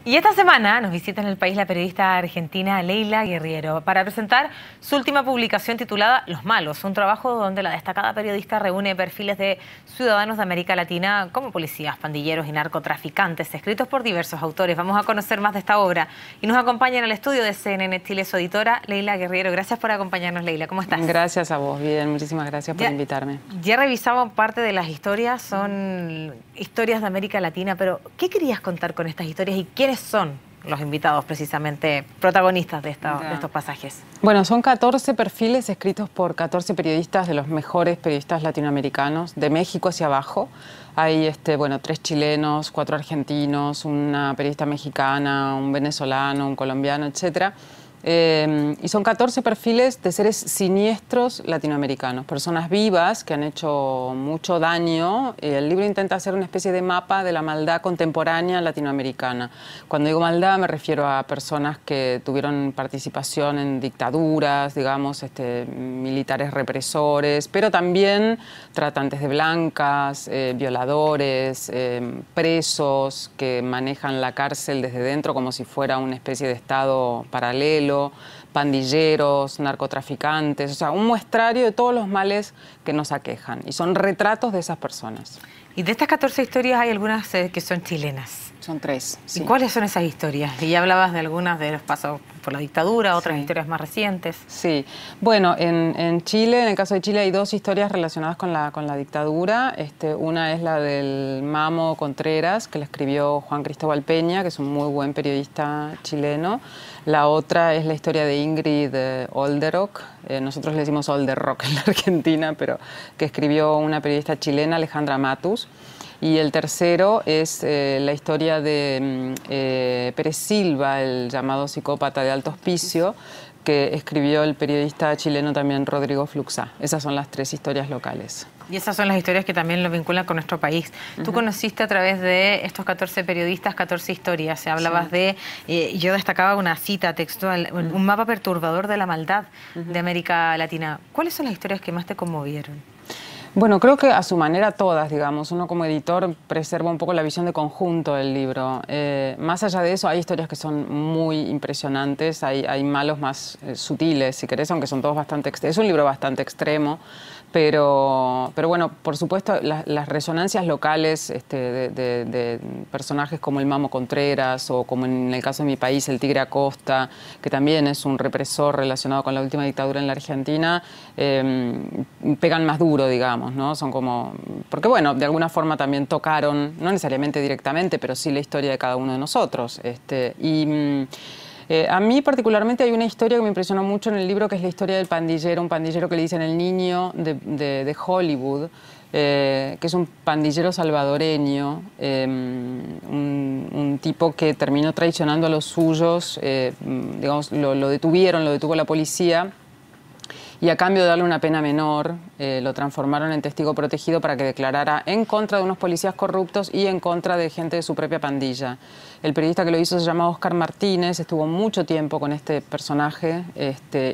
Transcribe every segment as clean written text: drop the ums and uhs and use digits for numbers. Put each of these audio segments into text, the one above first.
Y esta semana nos visita en el país la periodista argentina Leila Guerriero para presentar su última publicación titulada Los Malos, un trabajo donde la destacada periodista reúne perfiles de ciudadanos de América Latina como policías, pandilleros y narcotraficantes, escritos por diversos autores. Vamos a conocer más de esta obra y nos acompaña en el estudio de CNN Chile su editora Leila Guerriero. Gracias por acompañarnos, Leila. ¿Cómo estás? Gracias a vos, bien, muchísimas gracias por invitarme. Ya revisamos parte de las historias, son historias de América Latina, pero ¿qué querías contar con estas historias y quiénes son los invitados precisamente protagonistas de estos pasajes? Bueno, son 14 perfiles escritos por 14 periodistas de los mejores periodistas latinoamericanos, de México hacia abajo. Hay 3 chilenos, 4 argentinos, una periodista mexicana, un venezolano, un colombiano, etcétera. Y son 14 perfiles de seres siniestros latinoamericanos, personas vivas que han hecho mucho daño. El libro intenta hacer una especie de mapa de la maldad contemporánea latinoamericana. Cuando digo maldad me refiero a personas que tuvieron participación en dictaduras, digamos, militares represores, pero también tratantes de blancas, violadores, presos que manejan la cárcel desde dentro como si fuera una especie de estado paralelo, pandilleros, narcotraficantes, o sea, un muestrario de todos los males que nos aquejan. Y son retratos de esas personas. Y de estas 14 historias hay algunas que son chilenas. Son 3, sí. ¿Y cuáles son esas historias? Y ya hablabas de algunas de los pasos por la dictadura, otras historias más recientes. Sí. Bueno, en Chile, en el caso de Chile, hay 2 historias relacionadas con la dictadura. Una es la del Mamo Contreras, que la escribió Juan Cristóbal Peña, que es un muy buen periodista chileno. La otra es la historia de Ingrid Olderock, nosotros le decimos Olderrock en la Argentina, pero que escribió una periodista chilena, Alejandra Matus. Y el tercero es la historia de Pérez Silva, el llamado psicópata de alto hospicio, que escribió el periodista chileno también Rodrigo Fluxá. Esas son las 3 historias locales. Y esas son las historias que también lo vinculan con nuestro país. Tú conociste a través de estos 14 periodistas, 14 historias. Hablabas de, yo destacaba una cita textual, un mapa perturbador de la maldad de América Latina. ¿Cuáles son las historias que más te conmovieron? Bueno, creo que a su manera todas, digamos. Uno como editor preserva un poco la visión de conjunto del libro. Más allá de eso, hay historias que son muy impresionantes, hay malos más sutiles, si querés, aunque son todos bastante extremos. Es un libro bastante extremo, pero bueno, por supuesto, las resonancias locales de personajes como el Mamo Contreras o como en el caso de mi país, el Tigre Acosta, que también es un represor relacionado con la última dictadura en la Argentina, pegan más duro, digamos, ¿no? Son como... Porque, bueno, de alguna forma también tocaron, no necesariamente directamente, pero sí la historia de cada uno de nosotros. A mí particularmente hay una historia que me impresionó mucho en el libro, que es la historia del pandillero, un pandillero que le dicen el niño de Hollywood, que es un pandillero salvadoreño, un tipo que terminó traicionando a los suyos, digamos, lo detuvo la policía. Y a cambio de darle una pena menor, lo transformaron en testigo protegido para que declarara en contra de unos policías corruptos y en contra de gente de su propia pandilla. El periodista que lo hizo se llama Oscar Martínez, estuvo mucho tiempo con este personaje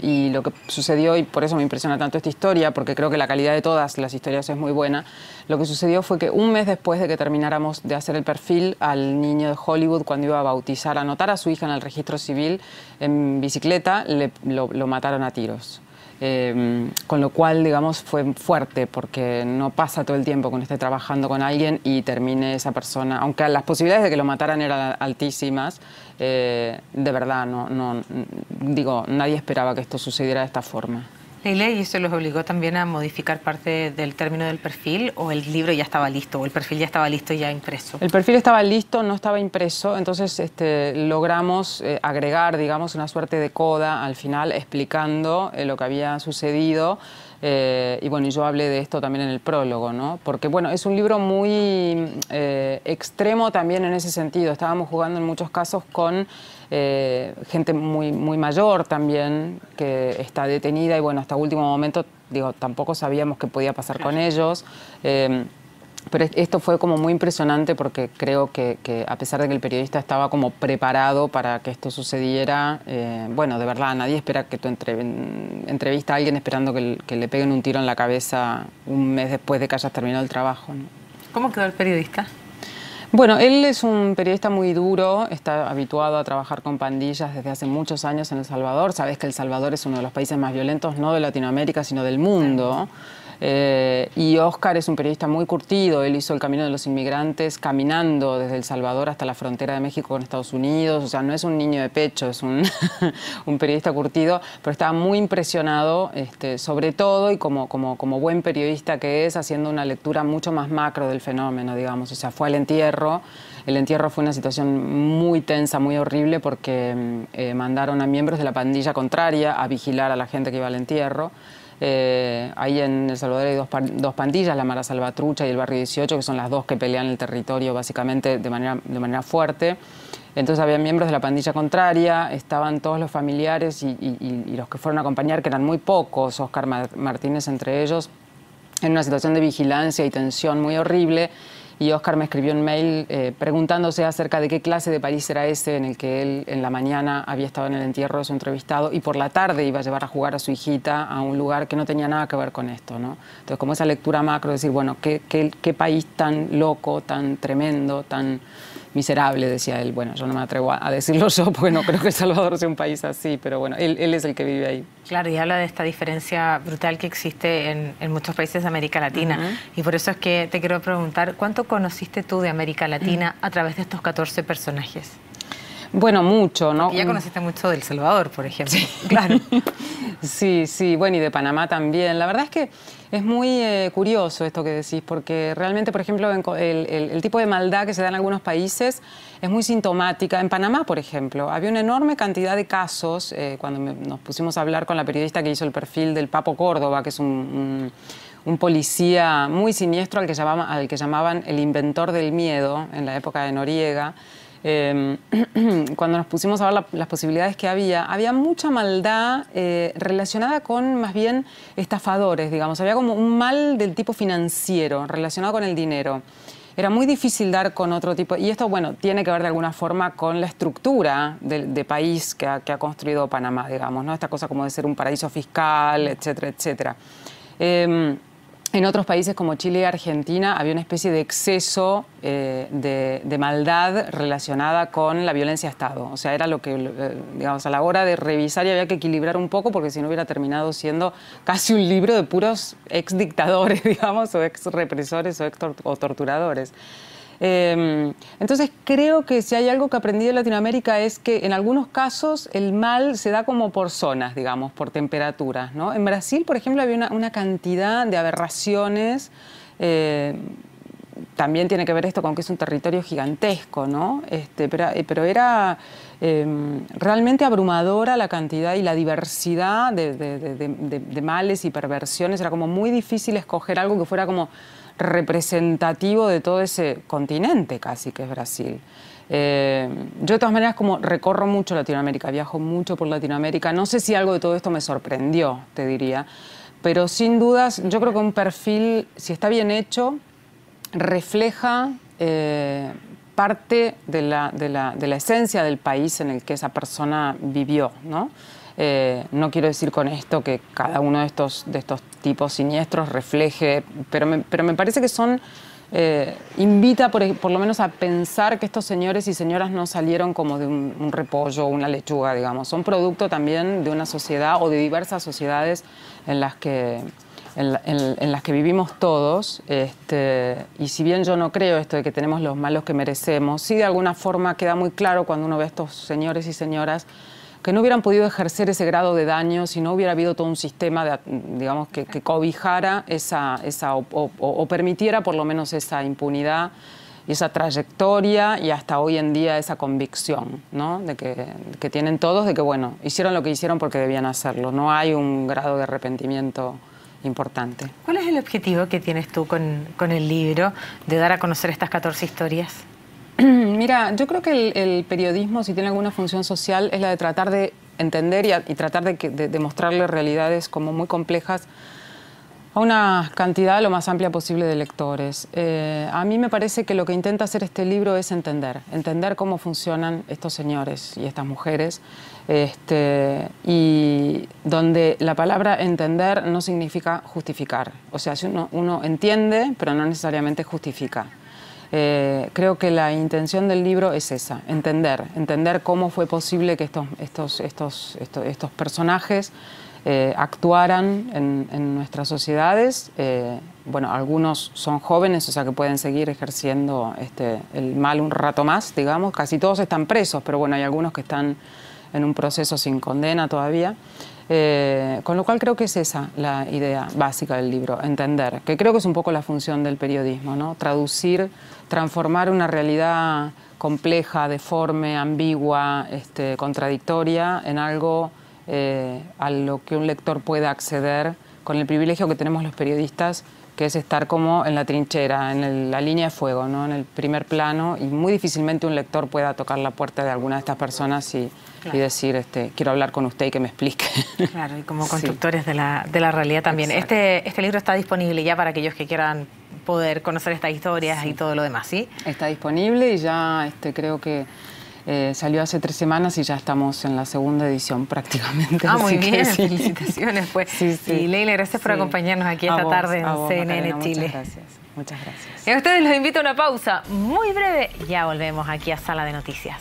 y lo que sucedió, y por eso me impresiona tanto esta historia, porque creo que la calidad de todas las historias es muy buena, lo que sucedió fue que un mes después de que termináramos de hacer el perfil al niño de Hollywood, cuando iba a bautizar, a anotar a su hija en el registro civil en bicicleta, lo mataron a tiros. Con lo cual, digamos, fue fuerte porque no pasa todo el tiempo que uno esté trabajando con alguien y termine esa persona, aunque las posibilidades de que lo mataran eran altísimas, de verdad, nadie esperaba que esto sucediera de esta forma. Leila, ¿y eso los obligó también a modificar parte del término del perfil o el libro ya estaba listo o el perfil ya estaba listo y ya impreso? El perfil estaba listo, no estaba impreso, entonces logramos agregar, digamos, una suerte de coda al final explicando lo que había sucedido. Y bueno, yo hablé de esto también en el prólogo, ¿no? Porque bueno, es un libro muy extremo también en ese sentido. Estábamos jugando en muchos casos con gente muy mayor también que está detenida y bueno, hasta último momento, digo, tampoco sabíamos qué podía pasar con ellos. Pero esto fue como muy impresionante porque creo que a pesar de que el periodista estaba como preparado para que esto sucediera, bueno, de verdad, nadie espera que tú entrevista a alguien esperando que le peguen un tiro en la cabeza un mes después de que hayas terminado el trabajo, ¿no? ¿Cómo quedó el periodista? Bueno, él es un periodista muy duro, está habituado a trabajar con pandillas desde hace muchos años en El Salvador. Sabes que El Salvador es uno de los países más violentos, no de Latinoamérica, sino del mundo. Y Oscar es un periodista muy curtido. Él hizo el camino de los inmigrantes caminando desde El Salvador hasta la frontera de México con Estados Unidos. O sea, no es un niño de pecho, es un, un periodista curtido, pero estaba muy impresionado, sobre todo, y como buen periodista que es, haciendo una lectura mucho más macro del fenómeno, digamos. O sea, fue al entierro. El entierro fue una situación muy tensa, muy horrible, porque mandaron a miembros de la pandilla contraria a vigilar a la gente que iba al entierro. Ahí en El Salvador hay dos pandillas, la Mara Salvatrucha y el Barrio 18, que son las dos que pelean el territorio básicamente de manera fuerte. Entonces había miembros de la pandilla contraria, estaban todos los familiares y los que fueron a acompañar, que eran muy pocos, Oscar Martínez entre ellos, en una situación de vigilancia y tensión muy horrible. Y Oscar me escribió un mail preguntándose acerca de qué clase de país era ese en el que él en la mañana había estado en el entierro de su entrevistado y por la tarde iba a llevar a jugar a su hijita a un lugar que no tenía nada que ver con esto, ¿no? Entonces, como esa lectura macro, decir, bueno, qué país tan loco, tan tremendo, tan miserable, decía él. Bueno, yo no me atrevo a decirlo yo, porque no creo que El Salvador sea un país así, pero bueno, él es el que vive ahí. Claro, y habla de esta diferencia brutal que existe en muchos países de América Latina. Y por eso es que te quiero preguntar, ¿cuánto conociste tú de América Latina a través de estos 14 personajes? Bueno, mucho, ¿no? Porque ya conociste mucho de El Salvador, por ejemplo. Sí. Claro. Sí, bueno, y de Panamá también. La verdad es que es muy curioso esto que decís, porque realmente, por ejemplo, el tipo de maldad que se da en algunos países es muy sintomática. En Panamá, por ejemplo, había una enorme cantidad de casos, cuando nos pusimos a hablar con la periodista que hizo el perfil del Papo Córdoba, que es un policía muy siniestro al que llamaban el inventor del miedo en la época de Noriega. Cuando nos pusimos a ver las posibilidades que había mucha maldad relacionada con más bien estafadores, digamos. Había como un mal del tipo financiero relacionado con el dinero. Era muy difícil dar con otro tipo. Y esto, bueno, tiene que ver de alguna forma con la estructura de país que ha construido Panamá, digamos, ¿no? Esta cosa como de ser un paraíso fiscal, etcétera, etcétera. En otros países como Chile y Argentina había una especie de exceso de maldad relacionada con la violencia de Estado. O sea, era lo que, digamos, a la hora de revisar y había que equilibrar un poco porque si no hubiera terminado siendo casi un libro de puros ex-dictadores, digamos, o ex-represores o torturadores. Entonces creo que si hay algo que aprendí de Latinoamérica es que en algunos casos el mal se da como por zonas, digamos, por temperaturas, ¿no? En Brasil, por ejemplo, había una cantidad de aberraciones. También tiene que ver esto con que es un territorio gigantesco, ¿no? Pero era realmente abrumadora la cantidad y la diversidad de males y perversiones. Era como muy difícil escoger algo que fuera como representativo de todo ese continente casi que es Brasil. Yo de todas maneras como recorro mucho Latinoamérica, viajo mucho por Latinoamérica, no sé si algo de todo esto me sorprendió, te diría, pero sin dudas yo creo que un perfil, si está bien hecho, refleja parte de la esencia del país en el que esa persona vivió, ¿no? No quiero decir con esto que cada uno de estos tipos siniestros refleje, pero me parece que invita por lo menos a pensar que estos señores y señoras no salieron como de un repollo o una lechuga, digamos. Son producto también de una sociedad o de diversas sociedades en las que vivimos todos. Y si bien yo no creo esto de que tenemos los malos que merecemos, sí de alguna forma queda muy claro cuando uno ve a estos señores y señoras que no hubieran podido ejercer ese grado de daño si no hubiera habido todo un sistema, digamos, que cobijara o permitiera por lo menos esa impunidad y esa trayectoria y hasta hoy en día esa convicción, ¿no? De que tienen todos de que, bueno, hicieron lo que hicieron porque debían hacerlo. No hay un grado de arrepentimiento importante. ¿Cuál es el objetivo que tienes tú con el libro de dar a conocer estas 14 historias? Mira, yo creo que el periodismo, si tiene alguna función social, es la de tratar de entender y tratar de mostrarle realidades como muy complejas a una cantidad lo más amplia posible de lectores. A mí me parece que lo que intenta hacer este libro es entender cómo funcionan estos señores y estas mujeres, y donde la palabra entender no significa justificar. O sea, si uno entiende, pero no necesariamente justifica. Creo que la intención del libro es esa, entender cómo fue posible que estos personajes actuaran en nuestras sociedades. Bueno, algunos son jóvenes, o sea que pueden seguir ejerciendo el mal un rato más, digamos. Casi todos están presos, pero bueno, hay algunos que están en un proceso sin condena todavía. Con lo cual creo que es esa la idea básica del libro, entender, que creo que es un poco la función del periodismo, ¿no? Traducir, transformar una realidad compleja, deforme, ambigua, contradictoria, en algo a lo que un lector pueda acceder con el privilegio que tenemos los periodistas, que es estar como en la trinchera, en la línea de fuego, ¿no? En el primer plano, y muy difícilmente un lector pueda tocar la puerta de alguna de estas personas y decir, quiero hablar con usted y que me explique. Claro, y como constructores de la realidad también. Este libro está disponible ya para aquellos que quieran poder conocer estas historias y todo lo demás, ¿sí? Está disponible y ya creo que salió hace 3 semanas y ya estamos en la segunda edición prácticamente. Ah, muy bien, sí. Felicitaciones pues. Sí, sí. Y Leila, gracias por acompañarnos aquí esta tarde en CNN Chile. Muchas gracias. Muchas gracias. Y a ustedes los invito a una pausa muy breve. Ya volvemos aquí a Sala de Noticias.